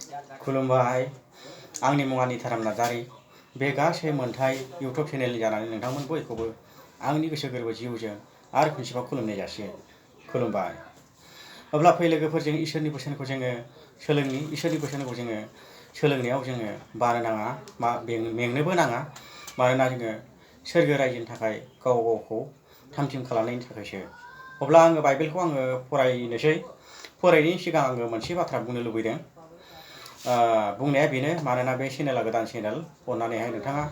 खुलुमबाय आंनि मुङा निथाराम नार्जारी बे गासै मोनथाय इउटुब चेनेलनि जानानै नोंथांमोन बयखौबो आंनि गोसो गोरबो जिउजों आरो खनसेबाव खुलुमनाय जासियो खुलुमबाय। अब्ला फै लोगोफोरजों इसोरनि बोसोनखौ जोङो सोलोंनि इसोरनि बोसोनखौ जोङो सोलोंनायाव जोङो बानो नाङा मेंनोबो नाङा मानोना जोङो सोरगो रायजोनि थाखाय गाव गावखौ थामथिम खालामनायनि थाखायसो। अब्ला आङो बाइबेलखौ आङो फरायनोसै फरायनायनि सिगां आङो मोनसे बाथ्रा बुंनो लुबैदों। बुंनाया बेनो मानोना बे चेनेला गोदान चेनेल अन्नानैहाय नोंथाङा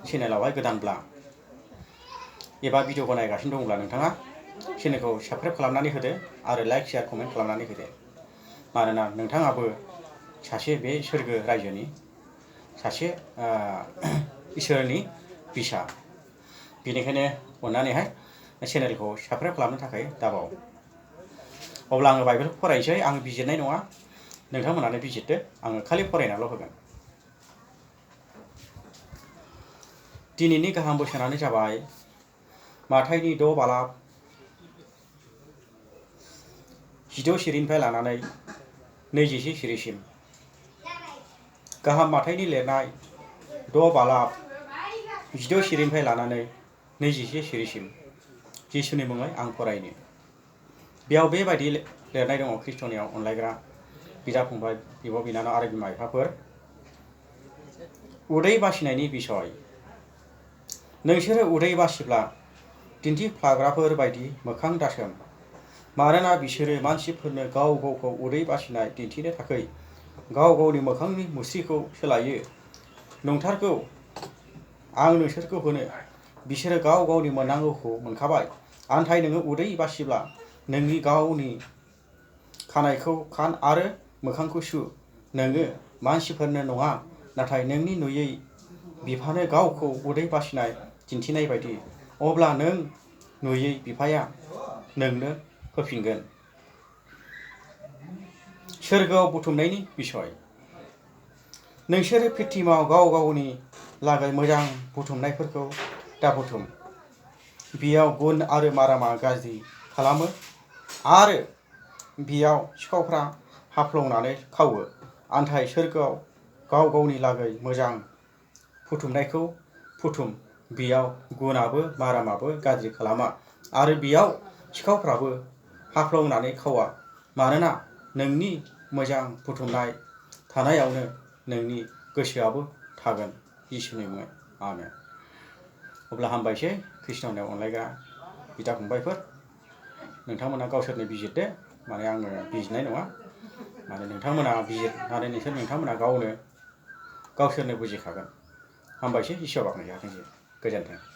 चेनेलावहाय गोदानब्ला एबा भिडिअखौ नायगासिनो दंब्ला नोंथाङा चेनेलखौ साबस्क्राइब खालामनानै होदो आरो लाइक शेयार कमेन्ट खालामनानै होदो मानोना नोंथाङाबो सासे बे सोरगो रायजोनि सासे इसोरनि फिसा बेनिखायनो अन्नानैहाय चेनेलखौ साबस्क्राइब खालामनो थाखाय दाबाव। अब्ला आङो बाइबेलखौ फरायनोसै आं बिजिरनाय नङा नोंथांमोनानो बिजिरदो आङो खालि फरायनाल' होगोन। दिनैनि गाहाम बोसोनानो जाबाय माथाइनि 6 बालाब 16 सिरिनिफ्राय लानानै 21 सिरिसिम। गाहाम माथाइनि लिरनाय 6 बालाब 16 सिरिनिफ्राय लानानै 21 सिरिसिम जिसुनि मुङै आं फरायनो। बेयाव बेबायदि लिरनाय दङ ख्रिस्ट'नियाव अनलायग्रा बिदा फंबाय बिब' बिनानाव आरो बिमा बिफाफोर। उदै बासिनायनि बिसय। नोंसोरो उदै बासिब्ला दिन्थिफ्लाग्राफोर बायदि मोखां दासोम मानोना बिसोरो मानसिफोरनो गाव गावखौ उदै बासिनाय दिन्थिनो थाखाय गाव गावनि मोखांनि मुस्रिखौ सोलायो। नंथारगौ आं नोंसोरखौ होनो बिसोरो गाव गावनि मोननांगौखौ मोनखाबाय। आन्थाय नोङो उदै बासिब्ला नोंनि गावनि खानाइखौ खान आरो मोखांखौ सु। नोङो मानसिफोरनो नङा नाथाय नोंनि नुयै बिफानो गावखौ उदै बासिनाय दिन्थिनाय बायदि अब्ला नों नुयै बिफाया नोंनो होफिनगोन। सोरगोआव बुथुमनायनि बिसय। नोंसोरो प्रिथिमाव गाव गावनि लागै मोजां बुथुमनायफोरखौ दाबुथुम। बेयाव गुन आरो मारामा गाज्रि खालामो आरो बेयाव सिखावफ्रा हाफ्लंनानै खावो। आन्थाय सोरगोआव गाव गावनि लागै मोजां बुथुमनायखौ बुथुम बेयाव गुनआबो मारामाबो गाज्रि खालामा आरो बेयाव सिखावफ्राबो हाफ्लंनानै खावा। मानोना नोंनि मोजां बुथुमनाय थानायावनो नोंनि गोसोआबो थागोन। जिसुनि मुङै आमेन। अब्ला हामबायसै ख्रिस्ट'नियाव अनलायग्रा बिदा फंबायफोर नोंथांमोना गावसोरनो बिजिरदो माने आङो बिजिरनाय नङा माने नोंथांमोना बिजिरनानै नोंथांमोना गावसोरनो बुजिखागोन। हामबायसै इसोर बाखनाय जाथोंसै गोजोन्थों।